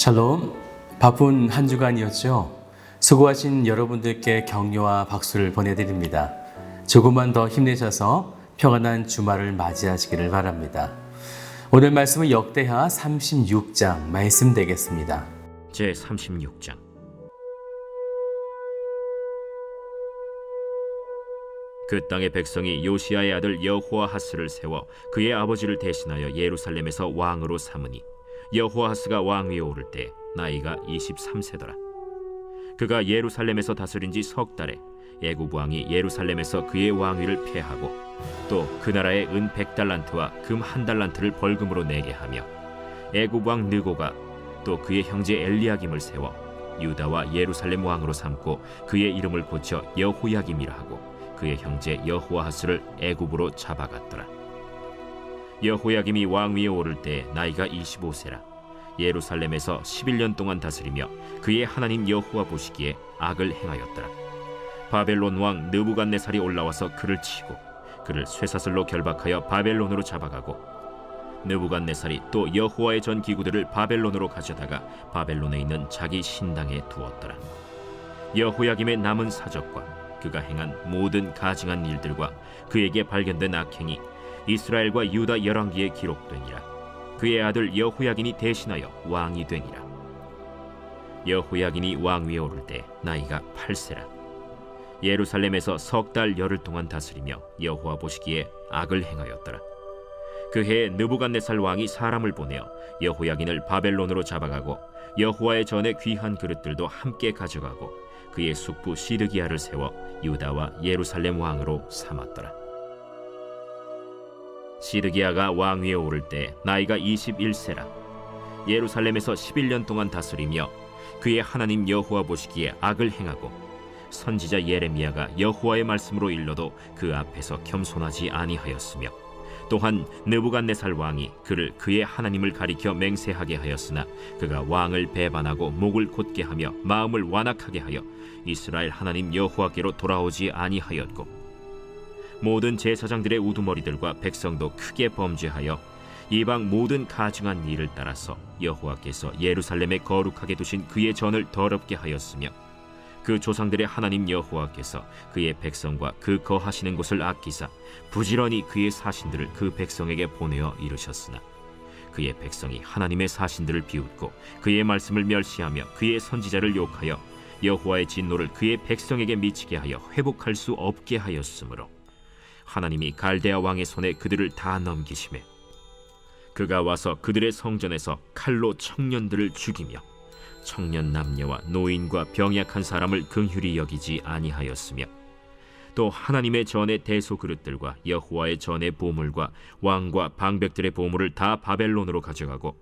샬롬, 바쁜 한 주간이었죠. 수고하신 여러분들께 격려와 박수를 보내드립니다. 조금만 더 힘내셔서 평안한 주말을 맞이하시기를 바랍니다. 오늘 말씀은 역대하 36장 말씀 되겠습니다. 제 36장. 그 땅의 백성이 요시야의 아들 여호아하스를 세워 그의 아버지를 대신하여 예루살렘에서 왕으로 삼으니 여호아하스가 왕 위에 오를 때 나이가 23세더라. 그가 예루살렘에서 다스린 지 석 달에 애굽 왕이 예루살렘에서 그의 왕위를 폐하고 또 그 나라의 은 100달란트와 금 1달란트를 벌금으로 내게 하며 애굽 왕 느고가 또 그의 형제 엘리야김을 세워 유다와 예루살렘 왕으로 삼고 그의 이름을 고쳐 여호야김이라 하고 그의 형제 여호아하스를 애굽으로 잡아갔더라. 여호야김이 왕 위에 오를 때 나이가 25세라. 예루살렘에서 11년 동안 다스리며 그의 하나님 여호와 보시기에 악을 행하였더라. 바벨론 왕 느부갓네살이 올라와서 그를 치고 그를 쇠사슬로 결박하여 바벨론으로 잡아가고 느부갓네살이 또 여호와의 전 기구들을 바벨론으로 가져다가 바벨론에 있는 자기 신당에 두었더라. 여호야김의 남은 사적과 그가 행한 모든 가증한 일들과 그에게 발견된 악행이 이스라엘과 유다 열왕기에 기록되니라. 그의 아들 여호야긴이 대신하여 왕이 되니라. 여호야긴이 왕 위에 오를 때 나이가 8세라. 예루살렘에서 석 달 열흘 동안 다스리며 여호와 보시기에 악을 행하였더라. 그 해에 느부갓네살 왕이 사람을 보내어 여호야긴을 바벨론으로 잡아가고 여호와의 전에 귀한 그릇들도 함께 가져가고 그의 숙부 시드기야를 세워 유다와 예루살렘 왕으로 삼았더라. 시드기야가 왕 위에 오를 때 나이가 21세라. 예루살렘에서 11년 동안 다스리며 그의 하나님 여호와 보시기에 악을 행하고 선지자 예레미야가 여호와의 말씀으로 일러도 그 앞에서 겸손하지 아니하였으며 또한 느부갓네살 왕이 그를 그의 하나님을 가리켜 맹세하게 하였으나 그가 왕을 배반하고 목을 곧게 하며 마음을 완악하게 하여 이스라엘 하나님 여호와께로 돌아오지 아니하였고 모든 제사장들의 우두머리들과 백성도 크게 범죄하여 이방 모든 가증한 일을 따라서 여호와께서 예루살렘에 거룩하게 두신 그의 전을 더럽게 하였으며 그 조상들의 하나님 여호와께서 그의 백성과 그 거하시는 곳을 아끼사 부지런히 그의 사신들을 그 백성에게 보내어 이르셨으나 그의 백성이 하나님의 사신들을 비웃고 그의 말씀을 멸시하며 그의 선지자를 욕하여 여호와의 진노를 그의 백성에게 미치게 하여 회복할 수 없게 하였으므로 하나님이 갈대아 왕의 손에 그들을 다 넘기시매 그가 와서 그들의 성전에서 칼로 청년들을 죽이며 청년 남녀와 노인과 병약한 사람을 긍휼히 여기지 아니하였으며 또 하나님의 전의 대소 그릇들과 여호와의 전의 보물과 왕과 방백들의 보물을 다 바벨론으로 가져가고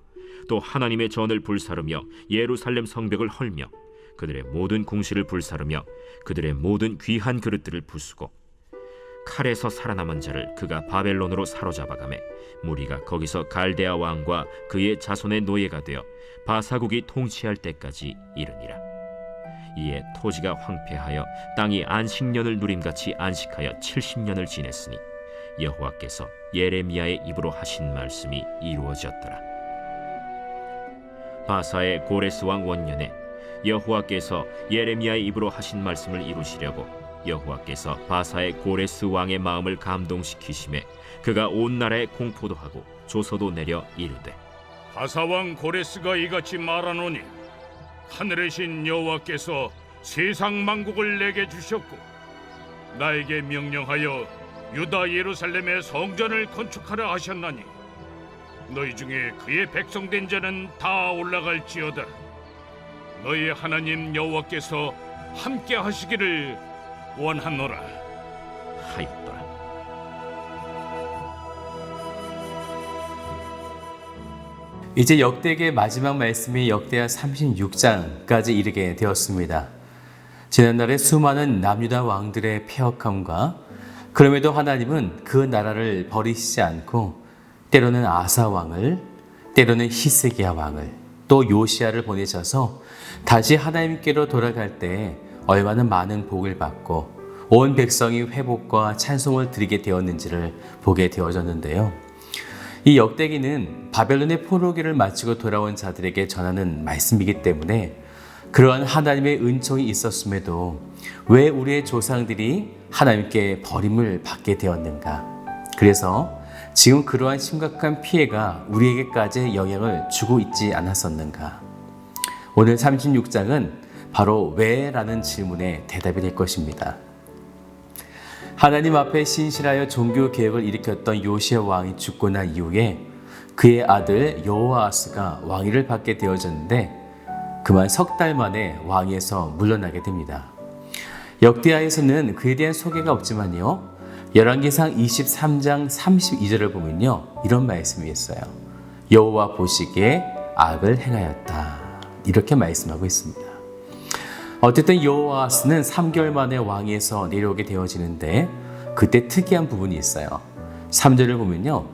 또 하나님의 전을 불사르며 예루살렘 성벽을 헐며 그들의 모든 궁실을 불사르며 그들의 모든 귀한 그릇들을 부수고 칼에서 살아남은 자를 그가 바벨론으로 사로잡아가매 무리가 거기서 갈대아 왕과 그의 자손의 노예가 되어 바사국이 통치할 때까지 이르니라. 이에 토지가 황폐하여 땅이 안식년을 누림같이 안식하여 70년을 지냈으니 여호와께서 예레미야의 입으로 하신 말씀이 이루어졌더라. 바사의 고레스 왕 원년에 여호와께서 예레미야의 입으로 하신 말씀을 이루시려고 여호와께서 바사의 고레스 왕의 마음을 감동시키심에 그가 온 나라에 공포도 하고 조서도 내려 이르되 바사 왕 고레스가 이같이 말하노니 하늘의 신 여호와께서 세상 만국을 내게 주셨고 나에게 명령하여 유다 예루살렘의 성전을 건축하라 하셨나니 너희 중에 그의 백성된 자는 다 올라갈지어다. 너희 하나님 여호와께서 함께 하시기를 원하노라 하였더라. 이제 역대기의 마지막 말씀이 역대하 36장까지 이르게 되었습니다. 지난날에 수많은 남유다 왕들의 패역함과 그럼에도 하나님은 그 나라를 버리시지 않고 때로는 아사 왕을, 때로는 히스기야 왕을, 또 요시야를 보내셔서 다시 하나님께로 돌아갈 때 얼마나 많은 복을 받고 온 백성이 회복과 찬송을 드리게 되었는지를 보게 되어졌는데요. 이 역대기는 바벨론의 포로기를 마치고 돌아온 자들에게 전하는 말씀이기 때문에 그러한 하나님의 은총이 있었음에도 왜 우리의 조상들이 하나님께 버림을 받게 되었는가? 그래서 지금 그러한 심각한 피해가 우리에게까지 영향을 주고 있지 않았었는가? 오늘 36장은 바로 왜라는 질문에 대답이 될 것입니다. 하나님 앞에 신실하여 종교 개혁을 일으켰던 요시야 왕이 죽고 난 이후에 그의 아들 여호아스가 왕위를 받게 되어졌는데 그만 석 달 만에 왕위에서 물러나게 됩니다. 역대하에서는 그에 대한 소개가 없지만요. 열왕기상 23장 32절을 보면요. 이런 말씀이 있어요. 여호와 보시기에 악을 행하였다. 이렇게 말씀하고 있습니다. 어쨌든 여호아스는 3개월 만에 왕위에서 내려오게 되어지는데 그때 특이한 부분이 있어요. 3절을 보면요.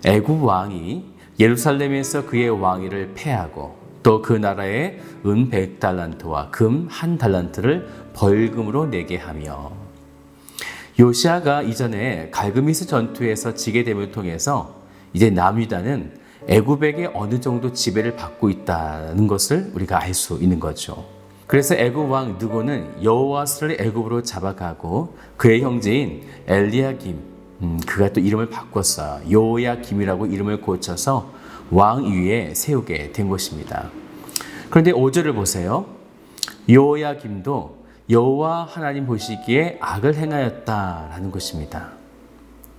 애굽 왕이 예루살렘에서 그의 왕위를 폐하고 또 그 나라에 은 100달란트와 금 1달란트를 벌금으로 내게 하며 요시아가 이전에 갈그미스 전투에서 지게 됨을 통해서 이제 남유다는 애굽에게 어느 정도 지배를 받고 있다는 것을 우리가 알 수 있는 거죠. 그래서 애굽 왕 느고는 여호아스를 애굽으로 잡아가고 그의 형제인 엘리야김, 그가 또 이름을 바꿨어요. 요야김이라고 이름을 고쳐서 왕 위에 세우게 된 것입니다. 그런데 5절을 보세요. 요야김도 여호와 하나님 보시기에 악을 행하였다라는 것입니다.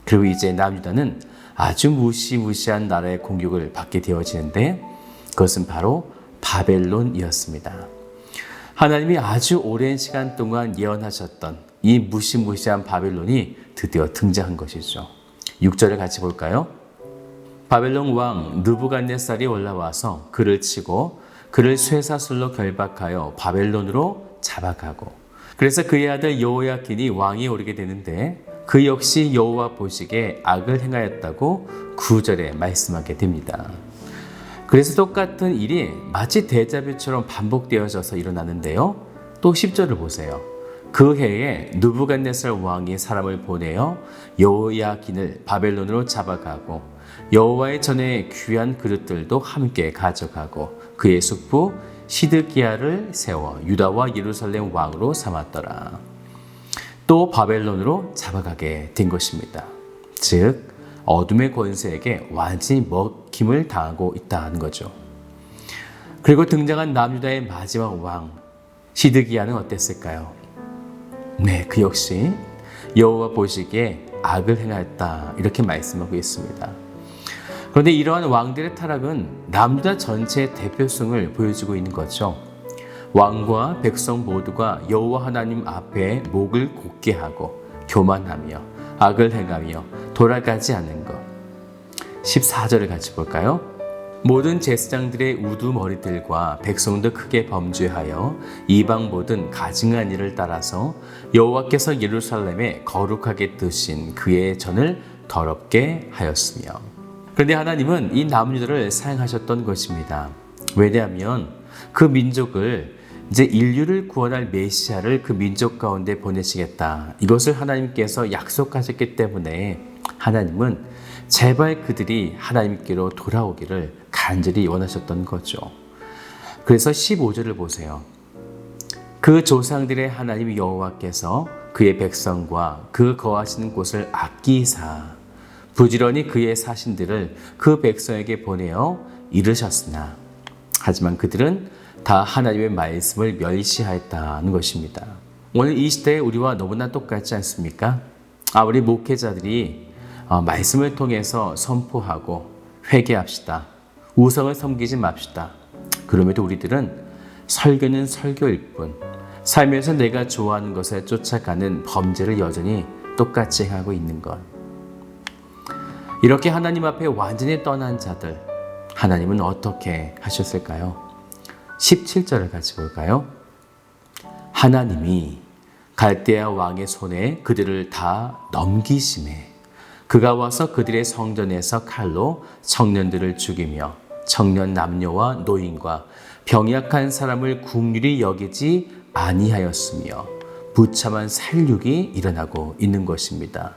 그리고 이제 남유다는 아주 무시무시한 나라의 공격을 받게 되어지는데 그것은 바로 바벨론이었습니다. 하나님이 아주 오랜 시간 동안 예언하셨던 이 무시무시한 바벨론이 드디어 등장한 것이죠. 6절을 같이 볼까요? 바벨론 왕 느부갓네살이 올라와서 그를 치고 그를 쇠사슬로 결박하여 바벨론으로 잡아가고 그래서 그의 아들 여호야긴이 왕위에 오르게 되는데 그 역시 여호와 보시기에 악을 행하였다고 9절에 말씀하게 됩니다. 그래서 똑같은 일이 마치 데자뷰처럼 반복되어져서 일어나는데요. 또 10절을 보세요. 그 해에 느부갓네살 왕이 사람을 보내어 여호야긴을 바벨론으로 잡아가고 여호와의 전에 귀한 그릇들도 함께 가져가고 그의 숙부 시드기야를 세워 유다와 예루살렘 왕으로 삼았더라. 또 바벨론으로 잡아가게 된 것입니다. 즉 어둠의 권세에게 완전히 먹힘을 당하고 있다는 거죠. 그리고 등장한 남유다의 마지막 왕 시드기야는 어땠을까요? 네, 그 역시 여호와 보시기에 악을 행하였다 이렇게 말씀하고 있습니다. 그런데 이러한 왕들의 타락은 남유다 전체의 대표성을 보여주고 있는 거죠. 왕과 백성 모두가 여호와 하나님 앞에 목을 곧게 하고 교만하며 악을 행하며 돌아가지 않는 것. 14절을 같이 볼까요? 모든 제사장들의 우두머리들과 백성도 크게 범죄하여 이방 모든 가증한 일을 따라서 여호와께서 예루살렘에 거룩하게 뜨신 그의 전을 더럽게 하였으며 그런데 하나님은 이 남유다를 사용하셨던 것입니다. 왜냐하면 그 민족을 이제 인류를 구원할 메시아를 그 민족 가운데 보내시겠다. 이것을 하나님께서 약속하셨기 때문에 하나님은 제발 그들이 하나님께로 돌아오기를 간절히 원하셨던 거죠. 그래서 15절을 보세요. 그 조상들의 하나님 여호와께서 그의 백성과 그 거하시는 곳을 아끼사 부지런히 그의 사신들을 그 백성에게 보내어 이르셨으나 하지만 그들은 다 하나님의 말씀을 멸시하였다는 것입니다. 오늘 이 시대에 우리와 너무나 똑같지 않습니까? 우리 목회자들이 말씀을 통해서 선포하고 회개합시다. 우상을 섬기지 맙시다. 그럼에도 우리들은 설교는 설교일 뿐 삶에서 내가 좋아하는 것에 쫓아가는 범죄를 여전히 똑같이 행하고 있는 것. 이렇게 하나님 앞에 완전히 떠난 자들 하나님은 어떻게 하셨을까요? 17절을 같이 볼까요? 하나님이 갈대아 왕의 손에 그들을 다 넘기심에 그가 와서 그들의 성전에서 칼로 청년들을 죽이며 청년 남녀와 노인과 병약한 사람을 긍휼히 여기지 아니하였으며 부참한 살육이 일어나고 있는 것입니다.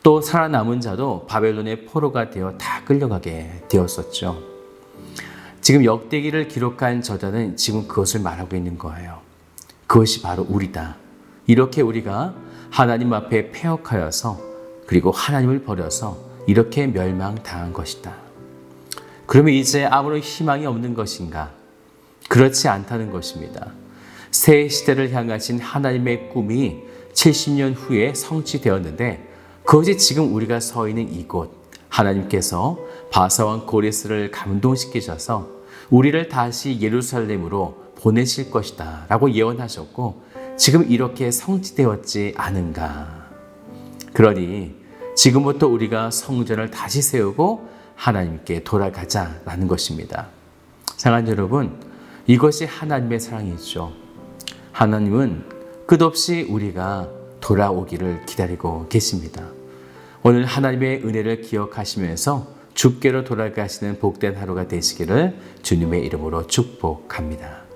또 살아남은 자도 바벨론의 포로가 되어 다 끌려가게 되었었죠. 지금 역대기를 기록한 저자는 지금 그것을 말하고 있는 거예요. 그것이 바로 우리다. 이렇게 우리가 하나님 앞에 패역하여서 그리고 하나님을 버려서 이렇게 멸망당한 것이다. 그러면 이제 아무런 희망이 없는 것인가? 그렇지 않다는 것입니다. 새 시대를 향하신 하나님의 꿈이 70년 후에 성취되었는데 그것이 지금 우리가 서 있는 이곳, 하나님께서 바사왕 고레스를 감동시키셔서 우리를 다시 예루살렘으로 보내실 것이다 라고 예언하셨고 지금 이렇게 성취되었지 않은가. 그러니 지금부터 우리가 성전을 다시 세우고 하나님께 돌아가자라는 것입니다. 사랑하는 여러분, 이것이 하나님의 사랑이죠. 하나님은 끝없이 우리가 돌아오기를 기다리고 계십니다. 오늘 하나님의 은혜를 기억하시면서 주께로 돌아가시는 복된 하루가 되시기를 주님의 이름으로 축복합니다.